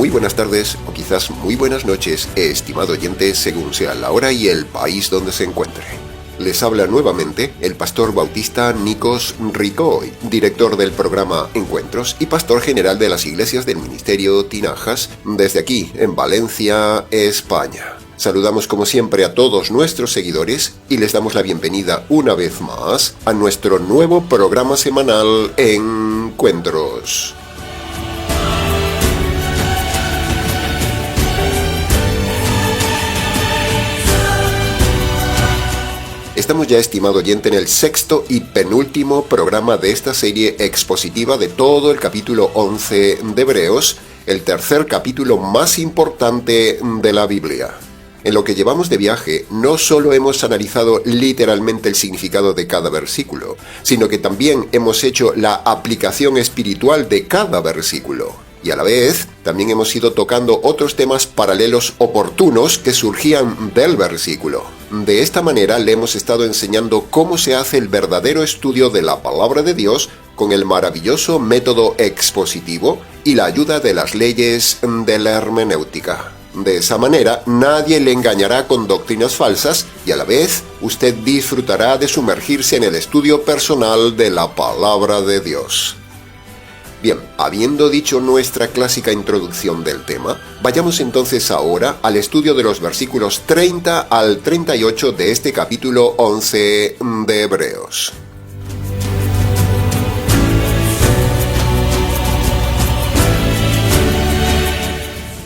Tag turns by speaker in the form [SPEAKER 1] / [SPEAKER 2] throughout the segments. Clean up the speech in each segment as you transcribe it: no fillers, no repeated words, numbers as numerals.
[SPEAKER 1] Muy buenas tardes o quizás muy buenas noches, estimado oyente, según sea la hora y el país donde se encuentre. Les habla nuevamente el pastor bautista Nikos Ricoy, director del programa Encuentros y pastor general de las iglesias del Ministerio Tinajas, desde aquí, en Valencia, España. Saludamos como siempre a todos nuestros seguidores y les damos la bienvenida una vez más a nuestro nuevo programa semanal Encuentros. Estamos ya, estimado oyente, en el sexto y penúltimo programa de esta serie expositiva de todo el capítulo 11 de Hebreos, el tercer capítulo más importante de la Biblia. En lo que llevamos de viaje, no solo hemos analizado literalmente el significado de cada versículo, sino que también hemos hecho la aplicación espiritual de cada versículo. Y a la vez, también hemos ido tocando otros temas paralelos oportunos que surgían del versículo. De esta manera le hemos estado enseñando cómo se hace el verdadero estudio de la palabra de Dios con el maravilloso método expositivo y la ayuda de las leyes de la hermenéutica. De esa manera, nadie le engañará con doctrinas falsas y a la vez usted disfrutará de sumergirse en el estudio personal de la palabra de Dios. Bien, habiendo dicho nuestra clásica introducción del tema, vayamos entonces ahora al estudio de los versículos 30 al 38 de este capítulo 11 de Hebreos.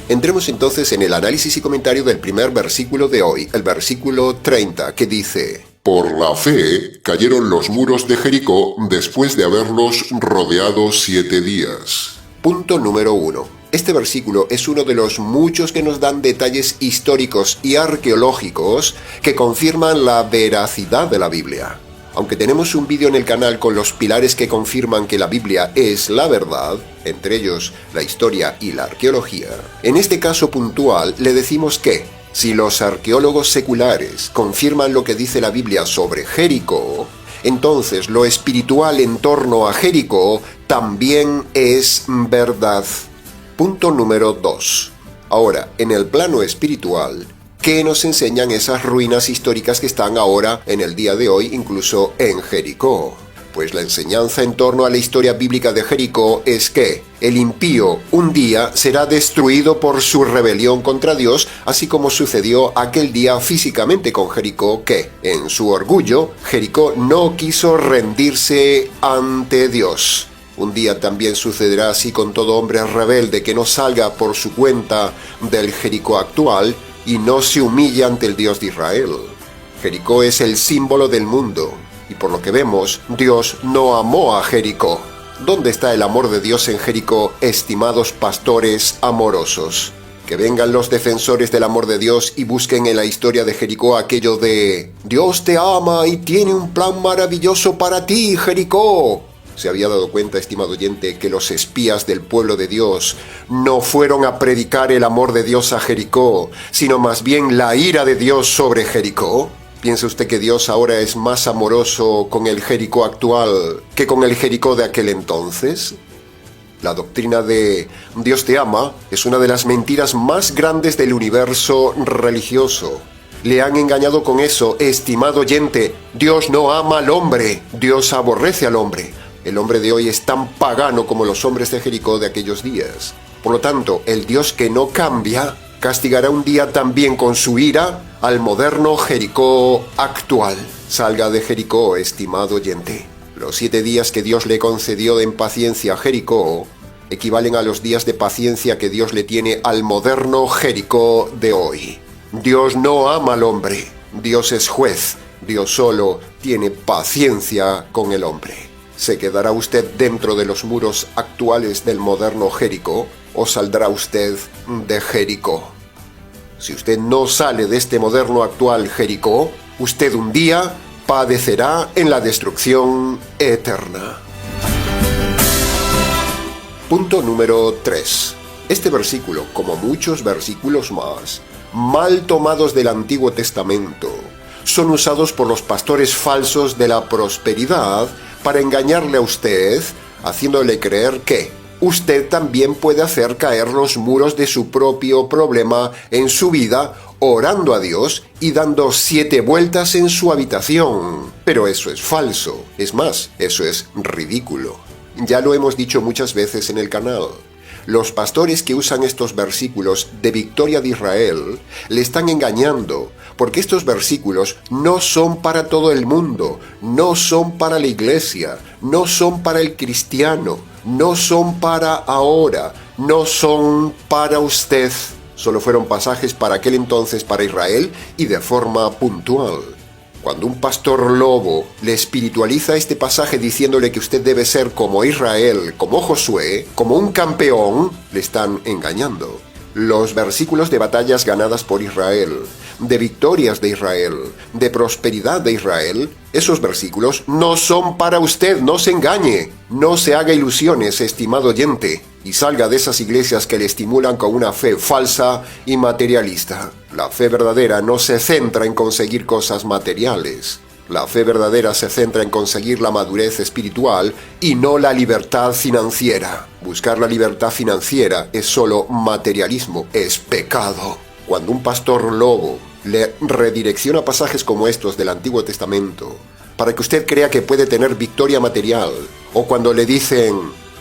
[SPEAKER 1] Entremos entonces en el análisis y comentario del primer versículo de hoy, el versículo 30, que dice:
[SPEAKER 2] Por la fe cayeron los muros de Jericó después de haberlos rodeado 7 días.
[SPEAKER 1] Punto número 1. Este versículo es uno de los muchos que nos dan detalles históricos y arqueológicos que confirman la veracidad de la Biblia. Aunque tenemos un vídeo en el canal con los pilares que confirman que la Biblia es la verdad, entre ellos la historia y la arqueología, en este caso puntual le decimos que si los arqueólogos seculares confirman lo que dice la Biblia sobre Jericó, entonces lo espiritual en torno a Jericó también es verdad. Punto número 2. Ahora, en el plano espiritual, ¿qué nos enseñan esas ruinas históricas que están ahora, en el día de hoy, incluso en Jericó? Pues la enseñanza en torno a la historia bíblica de Jericó es que el impío un día será destruido por su rebelión contra Dios, así como sucedió aquel día físicamente con Jericó, que, en su orgullo, Jericó no quiso rendirse ante Dios. Un día también sucederá así con todo hombre rebelde que no salga por su cuenta del Jericó actual y no se humilla ante el Dios de Israel. Jericó es el símbolo del mundo. Y por lo que vemos, Dios no amó a Jericó. ¿Dónde está el amor de Dios en Jericó, estimados pastores amorosos? Que vengan los defensores del amor de Dios y busquen en la historia de Jericó aquello de: Dios te ama y tiene un plan maravilloso para ti, Jericó. ¿Se había dado cuenta, estimado oyente, que los espías del pueblo de Dios no fueron a predicar el amor de Dios a Jericó, sino más bien la ira de Dios sobre Jericó? ¿Piensa usted que Dios ahora es más amoroso con el Jericó actual que con el Jericó de aquel entonces? La doctrina de Dios te ama es una de las mentiras más grandes del universo religioso. Le han engañado con eso, estimado oyente. Dios no ama al hombre, Dios aborrece al hombre. El hombre de hoy es tan pagano como los hombres de Jericó de aquellos días. Por lo tanto, el Dios que no cambia castigará un día también con su ira al moderno Jericó actual. Salga de Jericó, estimado oyente. Los 7 días que Dios le concedió en paciencia a Jericó equivalen a los días de paciencia que Dios le tiene al moderno Jericó de hoy. Dios no ama al hombre, Dios es juez, Dios solo tiene paciencia con el hombre. ¿Se quedará usted dentro de los muros actuales del moderno Jericó o saldrá usted de Jericó? Si usted no sale de este moderno actual Jericó, usted un día padecerá en la destrucción eterna. Punto número 3. Este versículo, como muchos versículos más, mal tomados del Antiguo Testamento, son usados por los pastores falsos de la prosperidad para engañarle a usted, haciéndole creer que usted también puede hacer caer los muros de su propio problema en su vida, orando a Dios y dando 7 vueltas en su habitación. Pero eso es falso. Es más, eso es ridículo. Ya lo hemos dicho muchas veces en el canal. Los pastores que usan estos versículos de Victoria de Israel le están engañando, porque estos versículos no son para todo el mundo, no son para la iglesia, no son para el cristiano, no son para ahora, no son para usted. Solo fueron pasajes para aquel entonces para Israel y de forma puntual. Cuando un pastor lobo le espiritualiza este pasaje diciéndole que usted debe ser como Israel, como Josué, como un campeón, le están engañando. Los versículos de batallas ganadas por Israel, de victorias de Israel, de prosperidad de Israel, esos versículos no son para usted, no se engañe, no se haga ilusiones, estimado oyente, y salga de esas iglesias que le estimulan con una fe falsa y materialista. La fe verdadera no se centra en conseguir cosas materiales. La fe verdadera se centra en conseguir la madurez espiritual y no la libertad financiera. Buscar la libertad financiera es solo materialismo, es pecado. Cuando un pastor lobo le redirecciona pasajes como estos del Antiguo Testamento para que usted crea que puede tener victoria material, o cuando le dicen: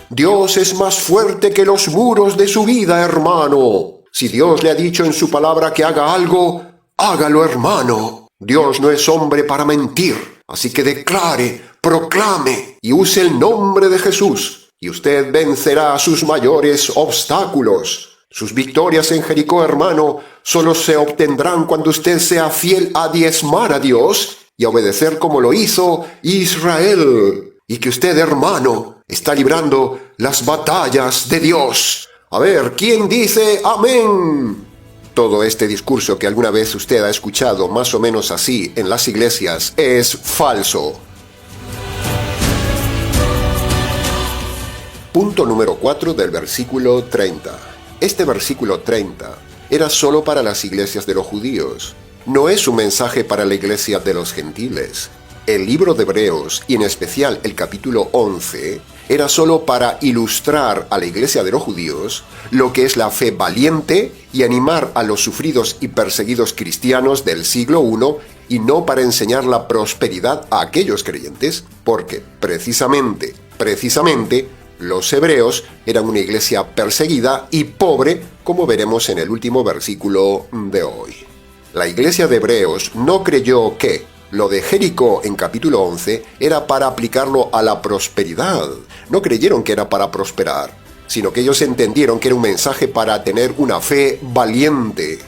[SPEAKER 1] Dios es más fuerte que los muros de su vida, hermano. Si Dios le ha dicho en su palabra que haga algo, hágalo, hermano. Dios no es hombre para mentir, así que declare, proclame y use el nombre de Jesús, y usted vencerá sus mayores obstáculos. Sus victorias en Jericó, hermano, solo se obtendrán cuando usted sea fiel a diezmar a Dios y a obedecer como lo hizo Israel. Y que usted, hermano, está librando las batallas de Dios. A ver, ¿quién dice amén? Todo este discurso que alguna vez usted ha escuchado más o menos así en las iglesias es falso. Punto número 4 del versículo 30. Este versículo 30 era solo para las iglesias de los judíos. No es un mensaje para la iglesia de los gentiles. El libro de Hebreos, y en especial el capítulo 11, era solo para ilustrar a la iglesia de los judíos lo que es la fe valiente y animar a los sufridos y perseguidos cristianos del siglo I, y no para enseñar la prosperidad a aquellos creyentes, porque precisamente, los hebreos eran una iglesia perseguida y pobre, como veremos en el último versículo de hoy. La iglesia de Hebreos no creyó que lo de Jericó en capítulo 11 era para aplicarlo a la prosperidad. No creyeron que era para prosperar, sino que ellos entendieron que era un mensaje para tener una fe valiente.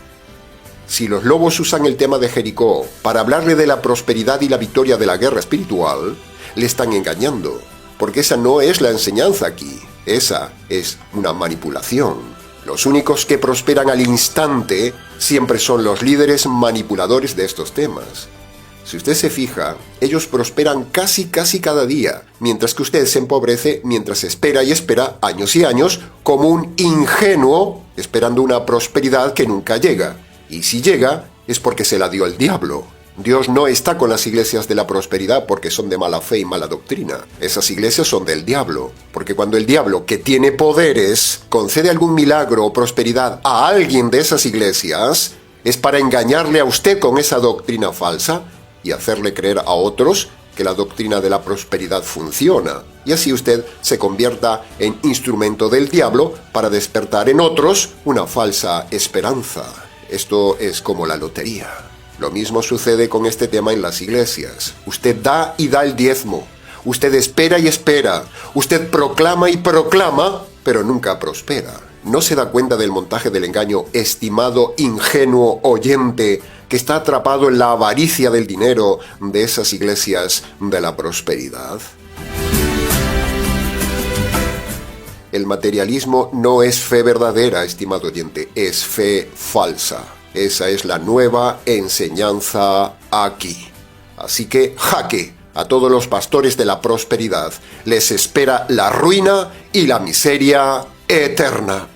[SPEAKER 1] Si los lobos usan el tema de Jericó para hablarle de la prosperidad y la victoria de la guerra espiritual, le están engañando, porque esa no es la enseñanza aquí, esa es una manipulación. Los únicos que prosperan al instante siempre son los líderes manipuladores de estos temas. Si usted se fija, ellos prosperan casi cada día, mientras que usted se empobrece mientras espera y espera años y años como un ingenuo esperando una prosperidad que nunca llega. Y si llega, es porque se la dio el diablo. Dios no está con las iglesias de la prosperidad porque son de mala fe y mala doctrina. Esas iglesias son del diablo, porque cuando el diablo, que tiene poderes, concede algún milagro o prosperidad a alguien de esas iglesias, es para engañarle a usted con esa doctrina falsa y hacerle creer a otros que la doctrina de la prosperidad funciona, y así usted se convierta en instrumento del diablo para despertar en otros una falsa esperanza. Esto es como la lotería. Lo mismo sucede con este tema en las iglesias. Usted da y da el diezmo. Usted espera y espera. Usted proclama y proclama, pero nunca prospera. ¿No se da cuenta del montaje del engaño, estimado ingenuo oyente, que está atrapado en la avaricia del dinero de esas iglesias de la prosperidad? El materialismo no es fe verdadera, estimado oyente, es fe falsa. Esa es la nueva enseñanza aquí. Así que jaque a todos los pastores de la prosperidad. Les espera la ruina y la miseria eterna.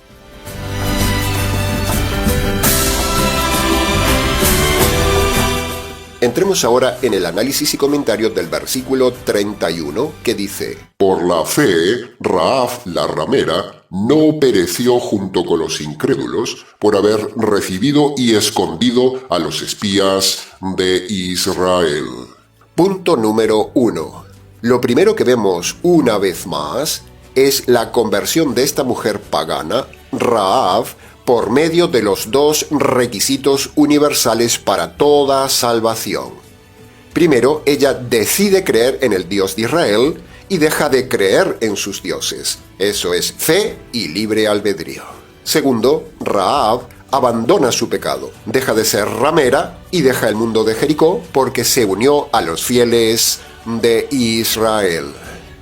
[SPEAKER 1] Entremos ahora en el análisis y comentario del versículo 31 que dice:
[SPEAKER 2] Por la fe, Rahab la ramera no pereció junto con los incrédulos por haber recibido y escondido a los espías de Israel.
[SPEAKER 1] Punto número 1. Lo primero que vemos una vez más es la conversión de esta mujer pagana, Rahab, por medio de los dos requisitos universales para toda salvación. Primero, ella decide creer en el Dios de Israel y deja de creer en sus dioses. Eso es fe y libre albedrío. Segundo, Rahab abandona su pecado, deja de ser ramera y deja el mundo de Jericó porque se unió a los fieles de Israel.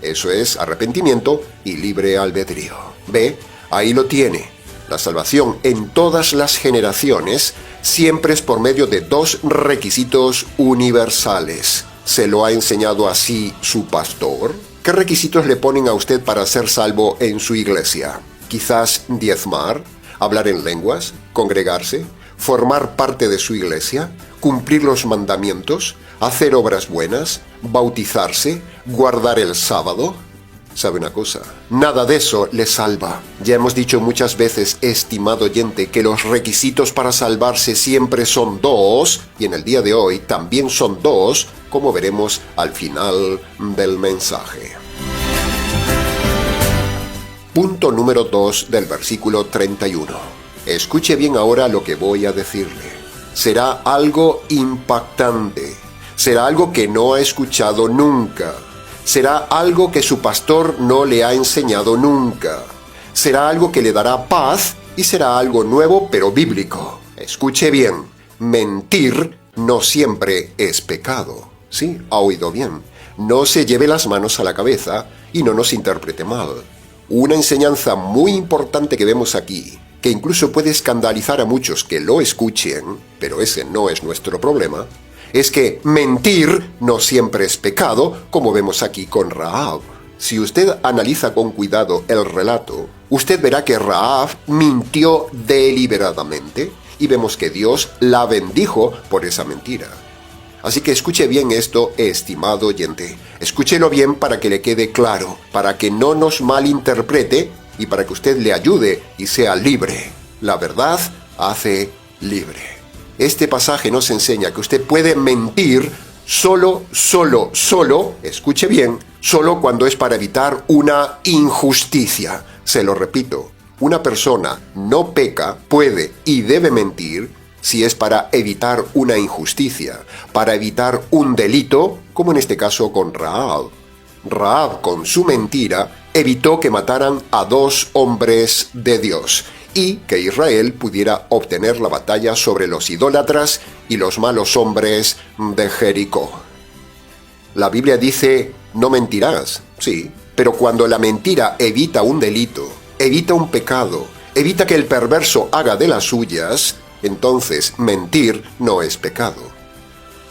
[SPEAKER 1] Eso es arrepentimiento y libre albedrío. ¿Ve? Ahí lo tiene. La salvación en todas las generaciones siempre es por medio de dos requisitos universales. ¿Se lo ha enseñado así su pastor? ¿Qué requisitos le ponen a usted para ser salvo en su iglesia? Quizás diezmar, hablar en lenguas, congregarse, formar parte de su iglesia, cumplir los mandamientos, hacer obras buenas, bautizarse, guardar el sábado. ¿Sabe una cosa? Nada de eso le salva. Ya hemos dicho muchas veces, estimado oyente, que los requisitos para salvarse siempre son dos, y en el día de hoy también son dos, como veremos al final del mensaje. Punto número 2 del versículo 31. Escuche bien ahora lo que voy a decirle. Será algo impactante. Será algo que no ha escuchado nunca. Será algo que su pastor no le ha enseñado nunca. Será algo que le dará paz y será algo nuevo pero bíblico. Escuche bien, mentir no siempre es pecado. Sí, ha oído bien. No se lleve las manos a la cabeza y no nos interprete mal. Una enseñanza muy importante que vemos aquí, que incluso puede escandalizar a muchos que lo escuchen, pero ese no es nuestro problema, es que mentir no siempre es pecado, como vemos aquí con Rahab. Si usted analiza con cuidado el relato, usted verá que Rahab mintió deliberadamente y vemos que Dios la bendijo por esa mentira. Así que escuche bien esto, estimado oyente. Escúchelo bien para que le quede claro, para que no nos malinterprete y para que usted le ayude y sea libre. La verdad hace libre. Este pasaje nos enseña que usted puede mentir solo, escuche bien, solo cuando es para evitar una injusticia. Se lo repito, una persona no peca, puede y debe mentir si es para evitar una injusticia, para evitar un delito, como en este caso con Rahab. Rahab, con su mentira, evitó que mataran a dos hombres de Dios y que Israel pudiera obtener la batalla sobre los idólatras y los malos hombres de Jericó. La Biblia dice, no mentirás, sí, pero cuando la mentira evita un delito, evita un pecado, evita que el perverso haga de las suyas, entonces mentir no es pecado.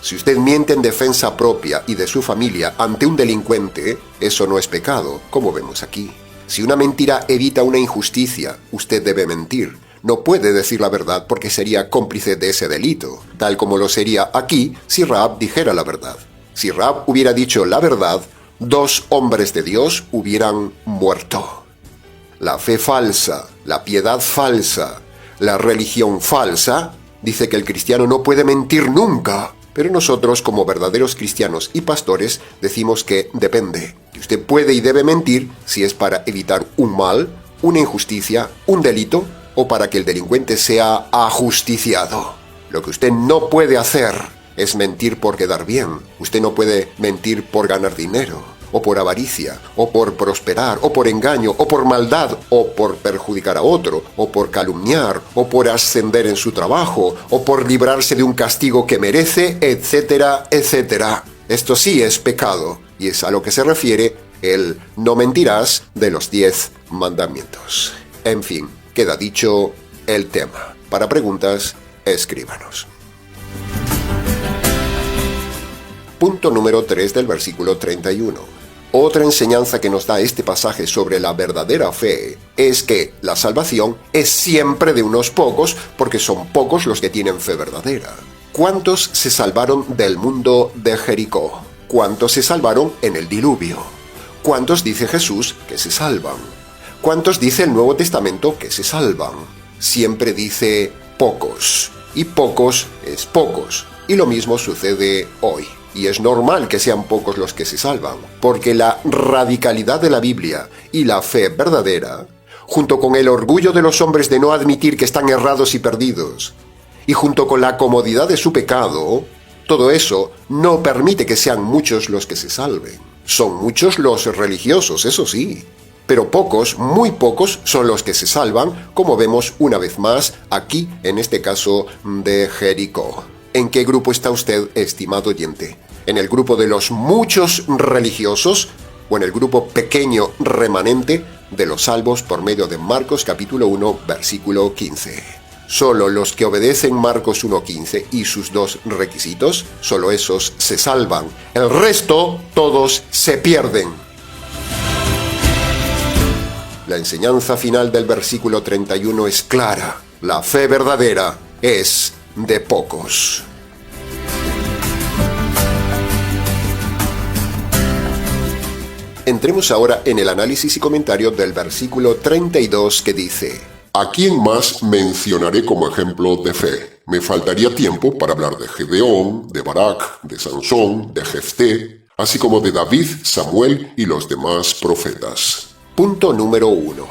[SPEAKER 1] Si usted miente en defensa propia y de su familia ante un delincuente, eso no es pecado, como vemos aquí. Si una mentira evita una injusticia, usted debe mentir. No puede decir la verdad porque sería cómplice de ese delito, tal como lo sería aquí si Rahab dijera la verdad. Si Rahab hubiera dicho la verdad, dos hombres de Dios hubieran muerto. La fe falsa, la piedad falsa, la religión falsa, dice que el cristiano no puede mentir nunca. Pero nosotros, como verdaderos cristianos y pastores, decimos que depende. Usted puede y debe mentir si es para evitar un mal, una injusticia, un delito o para que el delincuente sea ajusticiado. Lo que usted no puede hacer es mentir por quedar bien. Usted no puede mentir por ganar dinero, o por avaricia, o por prosperar, o por engaño, o por maldad, o por perjudicar a otro, o por calumniar, o por ascender en su trabajo, o por librarse de un castigo que merece, etcétera, etcétera. Esto sí es pecado, y es a lo que se refiere el no mentirás de los 10 mandamientos. En fin, queda dicho el tema. Para preguntas, escríbanos. Punto número 3 del versículo 31. Otra enseñanza que nos da este pasaje sobre la verdadera fe es que la salvación es siempre de unos pocos porque son pocos los que tienen fe verdadera. ¿Cuántos se salvaron del mundo de Jericó? ¿Cuántos se salvaron en el diluvio? ¿Cuántos dice Jesús que se salvan? ¿Cuántos dice el Nuevo Testamento que se salvan? Siempre dice pocos. Y pocos es pocos. Y lo mismo sucede hoy. Y es normal que sean pocos los que se salvan, porque la radicalidad de la Biblia y la fe verdadera, junto con el orgullo de los hombres de no admitir que están errados y perdidos, y junto con la comodidad de su pecado, todo eso no permite que sean muchos los que se salven. Son muchos los religiosos, eso sí, pero pocos, muy pocos, son los que se salvan, como vemos una vez más aquí, en este caso de Jericó. ¿En qué grupo está usted, estimado oyente? ¿En el grupo de los muchos religiosos o en el grupo pequeño remanente de los salvos por medio de Marcos capítulo 1, versículo 15? Solo los que obedecen Marcos 1.15 y sus dos requisitos, solo esos se salvan. El resto, todos se pierden. La enseñanza final del versículo 31 es clara. La fe verdadera es de pocos. Entremos ahora en el análisis y comentario del versículo 32 que dice:
[SPEAKER 2] ¿A quién más mencionaré como ejemplo de fe? Me faltaría tiempo para hablar de Gedeón, de Barak, de Sansón, de Jefté, así como de David, Samuel y los demás profetas.
[SPEAKER 1] Punto número 1.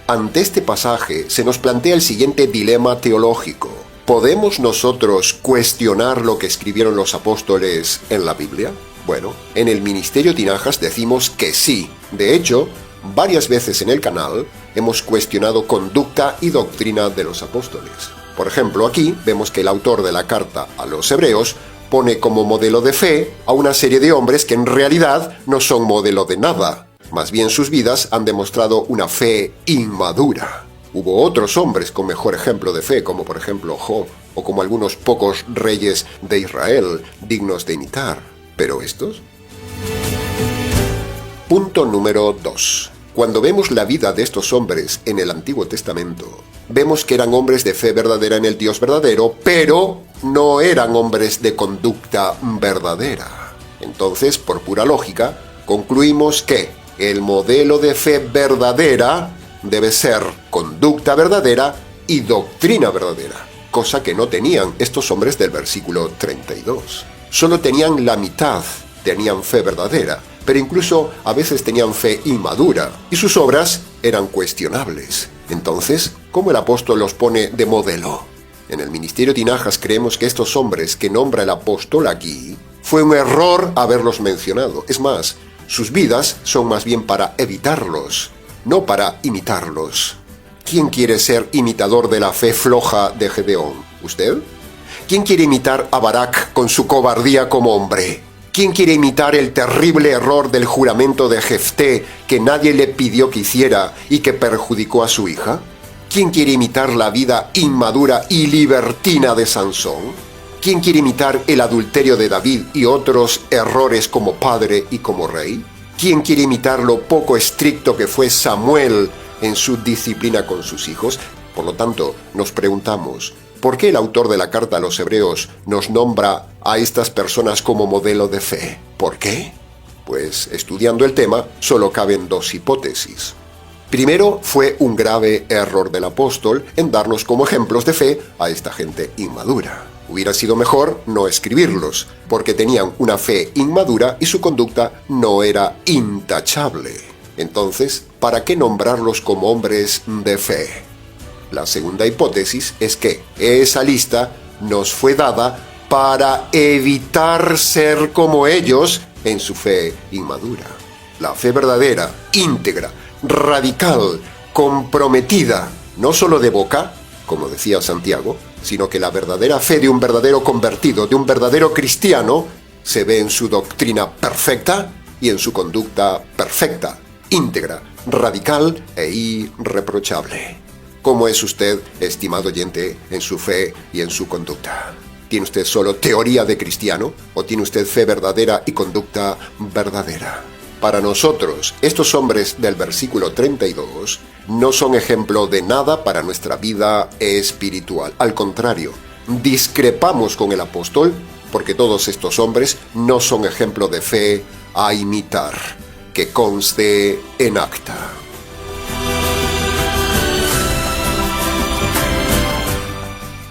[SPEAKER 1] Ante este pasaje se nos plantea el siguiente dilema teológico. ¿Podemos nosotros cuestionar lo que escribieron los apóstoles en la Biblia? Bueno, en el Ministerio Tinajas decimos que sí. De hecho, varias veces en el canal hemos cuestionado conducta y doctrina de los apóstoles. Por ejemplo, aquí vemos que el autor de la carta a los hebreos pone como modelo de fe a una serie de hombres que en realidad no son modelo de nada. Más bien sus vidas han demostrado una fe inmadura. Hubo otros hombres con mejor ejemplo de fe, como por ejemplo Job, o como algunos pocos reyes de Israel, dignos de imitar. ¿Pero estos? Punto número 2. Cuando vemos la vida de estos hombres en el Antiguo Testamento, vemos que eran hombres de fe verdadera en el Dios verdadero, pero no eran hombres de conducta verdadera. Entonces, por pura lógica, concluimos que el modelo de fe verdadera debe ser conducta verdadera y doctrina verdadera, cosa que no tenían estos hombres del versículo 32. Solo tenían la mitad, tenían fe verdadera, pero incluso a veces tenían fe inmadura, y sus obras eran cuestionables. Entonces, ¿cómo el apóstol los pone de modelo? En el Ministerio Tinajas creemos que estos hombres que nombra el apóstol aquí, fue un error haberlos mencionado. Es más, sus vidas son más bien para evitarlos, no para imitarlos. ¿Quién quiere ser imitador de la fe floja de Gedeón? ¿Usted? ¿Quién quiere imitar a Barak con su cobardía como hombre? ¿Quién quiere imitar el terrible error del juramento de Jefté que nadie le pidió que hiciera y que perjudicó a su hija? ¿Quién quiere imitar la vida inmadura y libertina de Sansón? ¿Quién quiere imitar el adulterio de David y otros errores como padre y como rey? ¿Quién quiere imitar lo poco estricto que fue Samuel en su disciplina con sus hijos? Por lo tanto, nos preguntamos, ¿por qué el autor de la carta a los hebreos nos nombra a estas personas como modelo de fe? ¿Por qué? Pues estudiando el tema, solo caben dos hipótesis. Primero, fue un grave error del apóstol en darnos como ejemplos de fe a esta gente inmadura. Hubiera sido mejor no escribirlos, porque tenían una fe inmadura y su conducta no era intachable. Entonces, ¿para qué nombrarlos como hombres de fe? La segunda hipótesis es que esa lista nos fue dada para evitar ser como ellos en su fe inmadura. La fe verdadera, íntegra, radical, comprometida, no solo de boca, como decía Santiago, sino que la verdadera fe de un verdadero convertido, de un verdadero cristiano, se ve en su doctrina perfecta y en su conducta perfecta, íntegra, radical e irreprochable. ¿Cómo es usted, estimado oyente, en su fe y en su conducta? ¿Tiene usted solo teoría de cristiano o tiene usted fe verdadera y conducta verdadera? Para nosotros, estos hombres del versículo 32 no son ejemplo de nada para nuestra vida espiritual. Al contrario, discrepamos con el apóstol porque todos estos hombres no son ejemplo de fe a imitar, que conste en acta.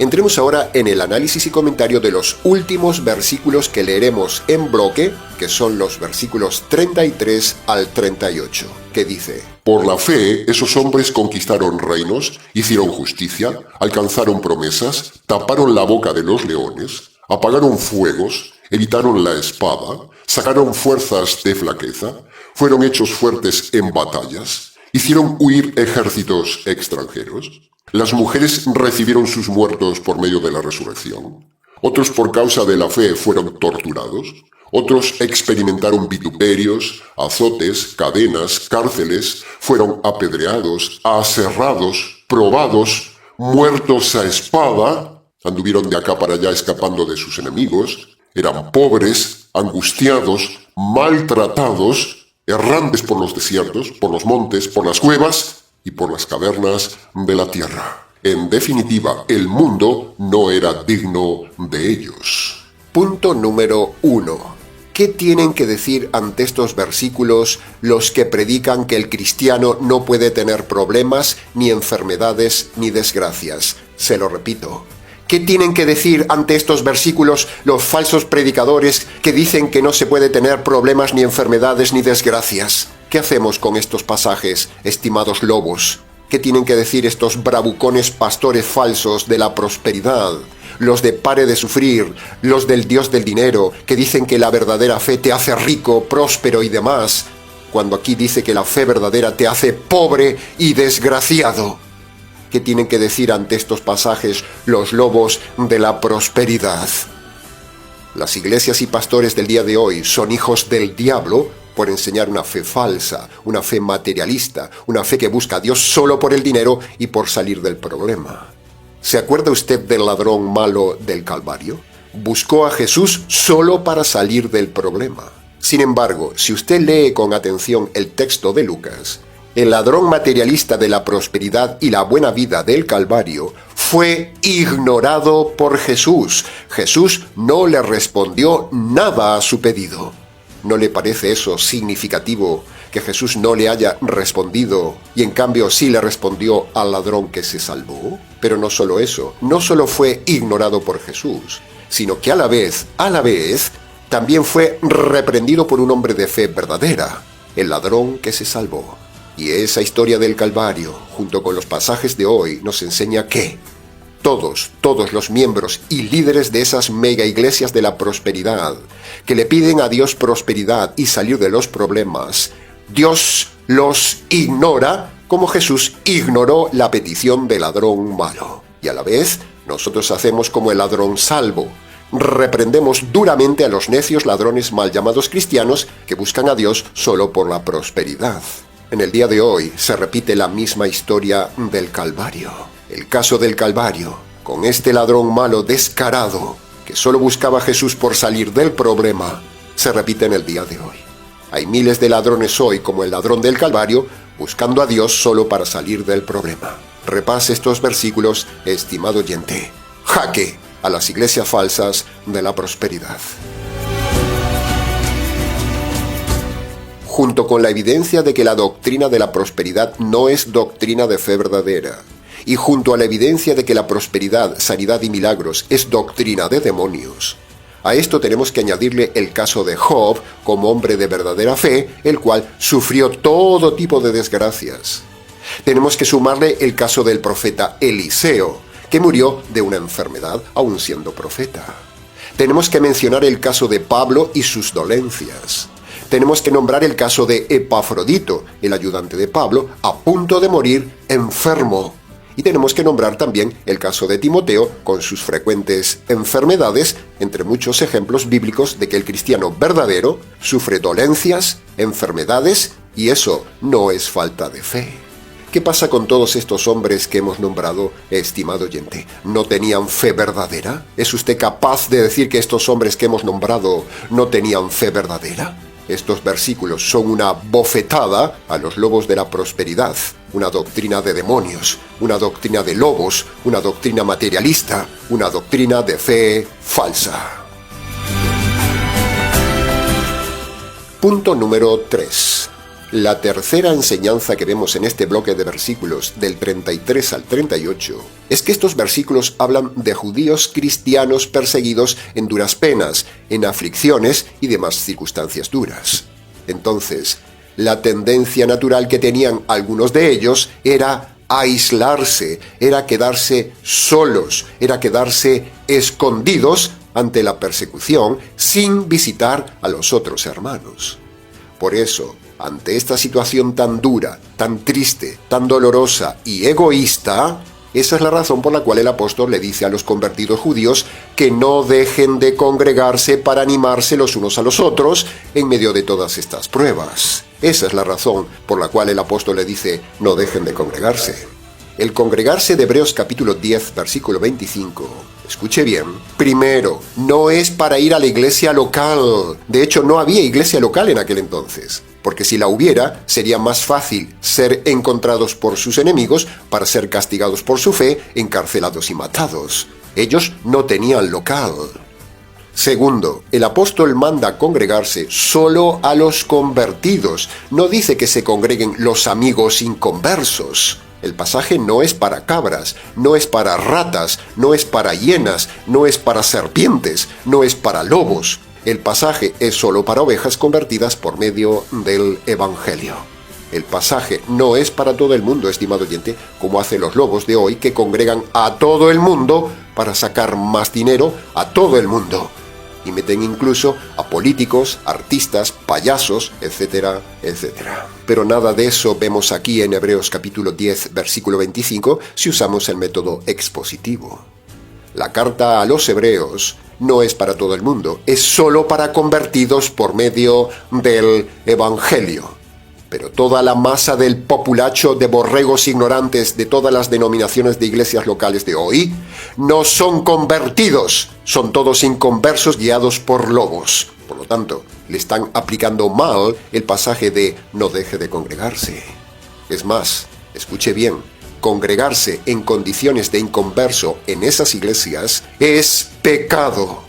[SPEAKER 1] Entremos ahora en el análisis y comentario de los últimos versículos que leeremos en bloque, que son los versículos 33 al 38, que dice:
[SPEAKER 2] Por la fe, esos hombres conquistaron reinos, hicieron justicia, alcanzaron promesas, taparon la boca de los leones, apagaron fuegos, evitaron la espada, sacaron fuerzas de flaqueza, fueron hechos fuertes en batallas, hicieron huir ejércitos extranjeros. Las mujeres recibieron sus muertos por medio de la resurrección. Otros por causa de la fe fueron torturados. Otros experimentaron vituperios, azotes, cadenas, cárceles, fueron apedreados, aserrados, probados, muertos a espada, anduvieron de acá para allá escapando de sus enemigos, eran pobres, angustiados, maltratados, errantes por los desiertos, por los montes, por las cuevas y por las cavernas de la tierra. En definitiva, el mundo no era digno de ellos.
[SPEAKER 1] Punto número 1. ¿Qué tienen que decir ante estos versículos los que predican que el cristiano no puede tener problemas, ni enfermedades, ni desgracias? Se lo repito. ¿Qué tienen que decir ante estos versículos los falsos predicadores que dicen que no se puede tener problemas, ni enfermedades, ni desgracias? ¿Qué hacemos con estos pasajes, estimados lobos? ¿Qué tienen que decir estos bravucones pastores falsos de la prosperidad? Los de pare de sufrir, los del Dios del dinero, que dicen que la verdadera fe te hace rico, próspero y demás, cuando aquí dice que la fe verdadera te hace pobre y desgraciado. ¿Qué tienen que decir ante estos pasajes los lobos de la prosperidad? Las iglesias y pastores del día de hoy son hijos del diablo por enseñar una fe falsa, una fe materialista, una fe que busca a Dios solo por el dinero y por salir del problema. ¿Se acuerda usted del ladrón malo del Calvario? Buscó a Jesús solo para salir del problema. Sin embargo, si usted lee con atención el texto de Lucas, el ladrón materialista de la prosperidad y la buena vida del Calvario fue ignorado por Jesús. Jesús no le respondió nada a su pedido. ¿No le parece eso significativo, que Jesús no le haya respondido y en cambio sí le respondió al ladrón que se salvó? Pero no solo eso, no solo fue ignorado por Jesús, sino que a la vez, también fue reprendido por un hombre de fe verdadera, el ladrón que se salvó. Y esa historia del Calvario, junto con los pasajes de hoy, nos enseña que todos los miembros y líderes de esas mega iglesias de la prosperidad, que le piden a Dios prosperidad y salir de los problemas, Dios los ignora como Jesús ignoró la petición del ladrón malo. Y a la vez, nosotros hacemos como el ladrón salvo. Reprendemos duramente a los necios ladrones mal llamados cristianos que buscan a Dios solo por la prosperidad. En el día de hoy se repite la misma historia del Calvario. El caso del Calvario, con este ladrón malo descarado, que solo buscaba a Jesús por salir del problema, se repite en el día de hoy. Hay miles de ladrones hoy, como el ladrón del Calvario, buscando a Dios solo para salir del problema. Repase estos versículos, estimado oyente. Jaque a las iglesias falsas de la prosperidad. Junto con la evidencia de que la doctrina de la prosperidad no es doctrina de fe verdadera, y junto a la evidencia de que la prosperidad, sanidad y milagros es doctrina de demonios, a esto tenemos que añadirle el caso de Job como hombre de verdadera fe, el cual sufrió todo tipo de desgracias. Tenemos que sumarle el caso del profeta Eliseo, que murió de una enfermedad aún siendo profeta. Tenemos que mencionar el caso de Pablo y sus dolencias. Tenemos que nombrar el caso de Epafrodito, el ayudante de Pablo, a punto de morir enfermo. Y tenemos que nombrar también el caso de Timoteo con sus frecuentes enfermedades, entre muchos ejemplos bíblicos de que el cristiano verdadero sufre dolencias, enfermedades, y eso no es falta de fe. ¿Qué pasa con todos estos hombres que hemos nombrado, estimado oyente? ¿No tenían fe verdadera? ¿Es usted capaz de decir que estos hombres que hemos nombrado no tenían fe verdadera? Estos versículos son una bofetada a los lobos de la prosperidad, una doctrina de demonios, una doctrina de lobos, una doctrina materialista, una doctrina de fe falsa. Punto número 3. La tercera enseñanza que vemos en este bloque de versículos del 33 al 38 es que estos versículos hablan de judíos cristianos perseguidos en duras penas, en aflicciones y demás circunstancias duras. Entonces, la tendencia natural que tenían algunos de ellos era aislarse, era quedarse solos, era quedarse escondidos ante la persecución sin visitar a los otros hermanos. Por eso, ante esta situación tan dura, tan triste, tan dolorosa y egoísta, esa es la razón por la cual el apóstol le dice a los convertidos judíos que no dejen de congregarse para animarse los unos a los otros en medio de todas estas pruebas. Esa es la razón por la cual el apóstol le dice no dejen de congregarse. El congregarse de Hebreos capítulo 10, versículo 25, escuche bien, primero, no es para ir a la iglesia local. De hecho, no había iglesia local en aquel entonces, porque si la hubiera, sería más fácil ser encontrados por sus enemigos para ser castigados por su fe, encarcelados y matados. Ellos no tenían local. Segundo, el apóstol manda a congregarse solo a los convertidos. No dice que se congreguen los amigos inconversos. El pasaje no es para cabras, no es para ratas, no es para hienas, no es para serpientes, no es para lobos. El pasaje es solo para ovejas convertidas por medio del Evangelio. El pasaje no es para todo el mundo, estimado oyente, como hacen los lobos de hoy que congregan a todo el mundo para sacar más dinero a todo el mundo. Y meten incluso a políticos, artistas, payasos, etcétera, etcétera. Pero nada de eso vemos aquí en Hebreos capítulo 10, versículo 25, si usamos el método expositivo. La carta a los hebreos no es para todo el mundo, es solo para convertidos por medio del Evangelio. Pero toda la masa del populacho de borregos ignorantes de todas las denominaciones de iglesias locales de hoy no son convertidos, son todos inconversos guiados por lobos. Por lo tanto, le están aplicando mal el pasaje de no deje de congregarse. Es más, escuche bien, congregarse en condiciones de inconverso en esas iglesias es pecado.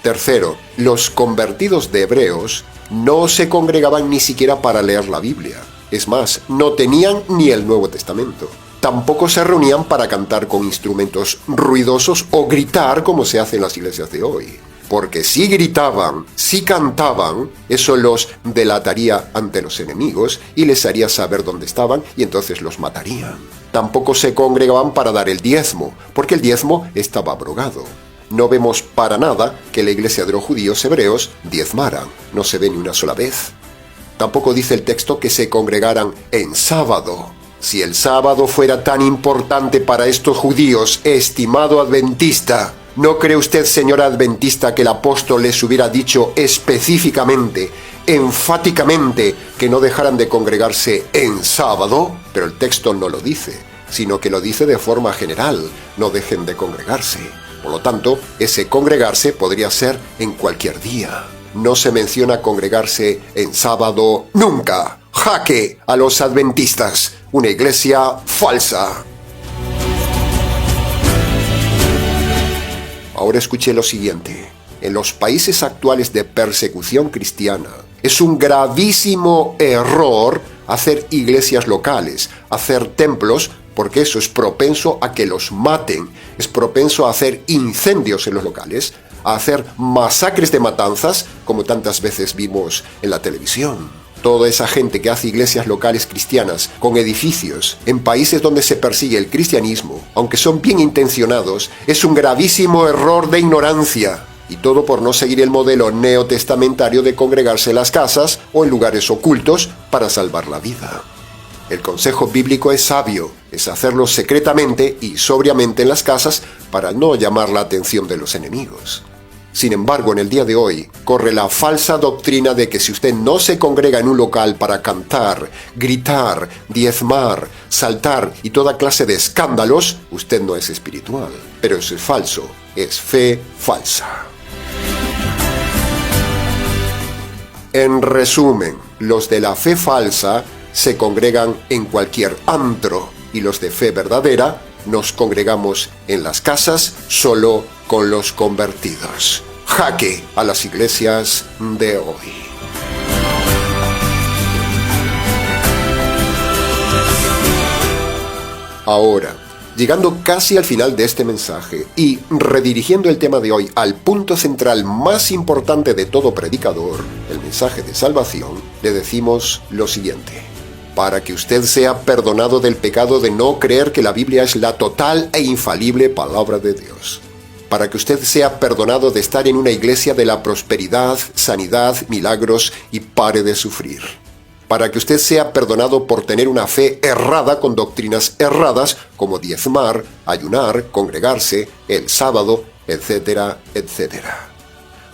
[SPEAKER 1] Tercero, los convertidos de Hebreos no se congregaban ni siquiera para leer la Biblia. Es más, no tenían ni el Nuevo Testamento. Tampoco se reunían para cantar con instrumentos ruidosos o gritar como se hace en las iglesias de hoy. Porque si gritaban, si cantaban, eso los delataría ante los enemigos y les haría saber dónde estaban y entonces los matarían. Tampoco se congregaban para dar el diezmo, porque el diezmo estaba abrogado. No vemos para nada que la iglesia de los judíos hebreos diezmaran, no se ve ni una sola vez. Tampoco dice el texto que se congregaran en sábado. Si el sábado fuera tan importante para estos judíos, estimado adventista, ¿no cree usted, señor adventista, que el apóstol les hubiera dicho específicamente, enfáticamente, que no dejaran de congregarse en sábado? Pero el texto no lo dice, sino que lo dice de forma general, no dejen de congregarse. Por lo tanto, ese congregarse podría ser en cualquier día. No se menciona congregarse en sábado nunca. ¡Jaque a los adventistas! Una iglesia falsa. Ahora escuche lo siguiente. En los países actuales de persecución cristiana, es un gravísimo error hacer iglesias locales, hacer templos, porque eso es propenso a que los maten, es propenso a hacer incendios en los locales, a hacer masacres de matanzas, como tantas veces vimos en la televisión. Toda esa gente que hace iglesias locales cristianas con edificios en países donde se persigue el cristianismo, aunque son bien intencionados, es un gravísimo error de ignorancia. Y todo por no seguir el modelo neotestamentario de congregarse en las casas o en lugares ocultos para salvar la vida. El consejo bíblico es sabio, es hacerlo secretamente y sobriamente en las casas para no llamar la atención de los enemigos. Sin embargo, en el día de hoy, corre la falsa doctrina de que si usted no se congrega en un local para cantar, gritar, diezmar, saltar y toda clase de escándalos, usted no es espiritual. Pero eso es falso, es fe falsa. En resumen, los de la fe falsa se congregan en cualquier antro y los de fe verdadera nos congregamos en las casas solo con los convertidos. Jaque a las iglesias de hoy. Ahora, llegando casi al final de este mensaje y redirigiendo el tema de hoy al punto central más importante de todo predicador, el mensaje de salvación, le decimos lo siguiente. Para que usted sea perdonado del pecado de no creer que la Biblia es la total e infalible palabra de Dios. Para que usted sea perdonado de estar en una iglesia de la prosperidad, sanidad, milagros y pare de sufrir. Para que usted sea perdonado por tener una fe errada con doctrinas erradas como diezmar, ayunar, congregarse, el sábado, etcétera, etcétera.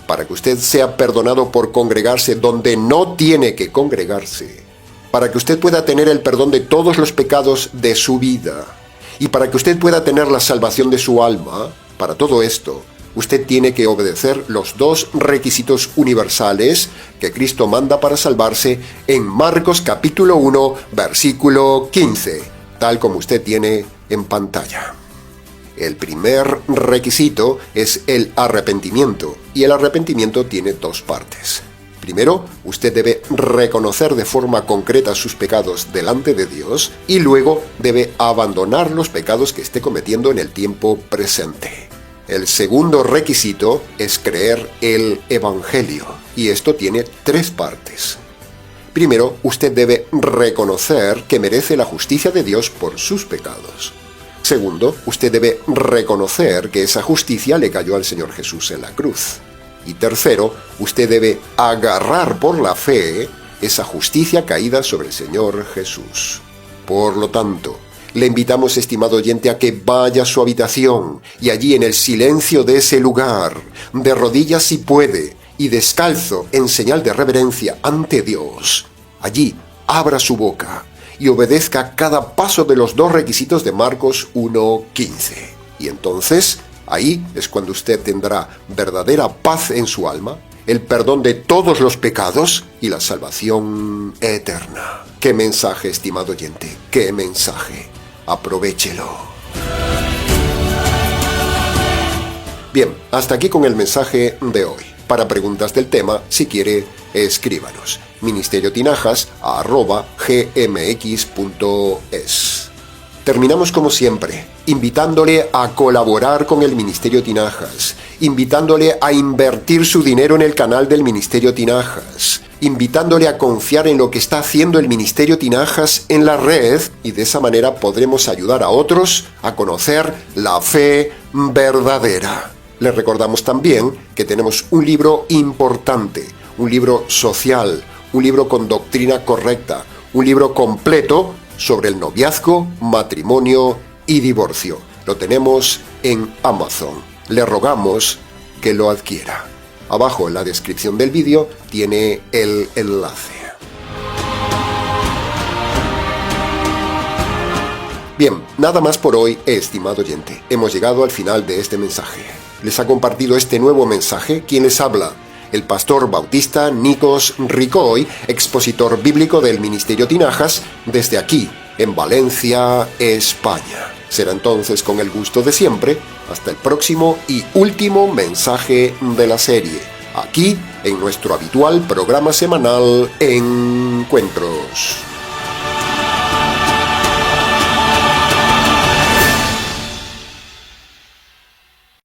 [SPEAKER 1] Para que usted sea perdonado por congregarse donde no tiene que congregarse. Para que usted pueda tener el perdón de todos los pecados de su vida. Y para que usted pueda tener la salvación de su alma, para todo esto, usted tiene que obedecer los dos requisitos universales que Cristo manda para salvarse en Marcos capítulo 1, versículo 15, tal como usted tiene en pantalla. El primer requisito es el arrepentimiento, y el arrepentimiento tiene dos partes. Primero, usted debe reconocer de forma concreta sus pecados delante de Dios y luego debe abandonar los pecados que esté cometiendo en el tiempo presente. El segundo requisito es creer el Evangelio, y esto tiene tres partes. Primero, usted debe reconocer que merece la justicia de Dios por sus pecados. Segundo, usted debe reconocer que esa justicia le cayó al Señor Jesús en la cruz. Y tercero, usted debe agarrar por la fe esa justicia caída sobre el Señor Jesús. Por lo tanto, le invitamos, estimado oyente, a que vaya a su habitación y allí en el silencio de ese lugar, de rodillas si puede, y descalzo en señal de reverencia ante Dios, allí abra su boca y obedezca cada paso de los dos requisitos de Marcos 1:15. Y entonces, ahí es cuando usted tendrá verdadera paz en su alma, el perdón de todos los pecados y la salvación eterna. ¡Qué mensaje, estimado oyente! ¡Qué mensaje! Aprovéchelo. Bien, hasta aquí con el mensaje de hoy. Para preguntas del tema, si quiere, escríbanos. ministeriotinajas@gmx.es. Terminamos como siempre, invitándole a colaborar con el Ministerio Tinajas, invitándole a invertir su dinero en el canal del Ministerio Tinajas, invitándole a confiar en lo que está haciendo el Ministerio Tinajas en la red, y de esa manera podremos ayudar a otros a conocer la fe verdadera. Les recordamos también que tenemos un libro importante, un libro social, un libro con doctrina correcta, un libro completo sobre el noviazgo, matrimonio y divorcio. Lo tenemos en Amazon. Le rogamos que lo adquiera. Abajo en la descripción del vídeo tiene el enlace. Bien, nada más por hoy, estimado oyente. Hemos llegado al final de este mensaje. Les ha compartido este nuevo mensaje quien les habla, el pastor bautista Nikos Ricoy, expositor bíblico del Ministerio Tinajas, desde aquí, en Valencia, España. Será entonces con el gusto de siempre, hasta el próximo y último mensaje de la serie, aquí en nuestro habitual programa semanal Encuentros.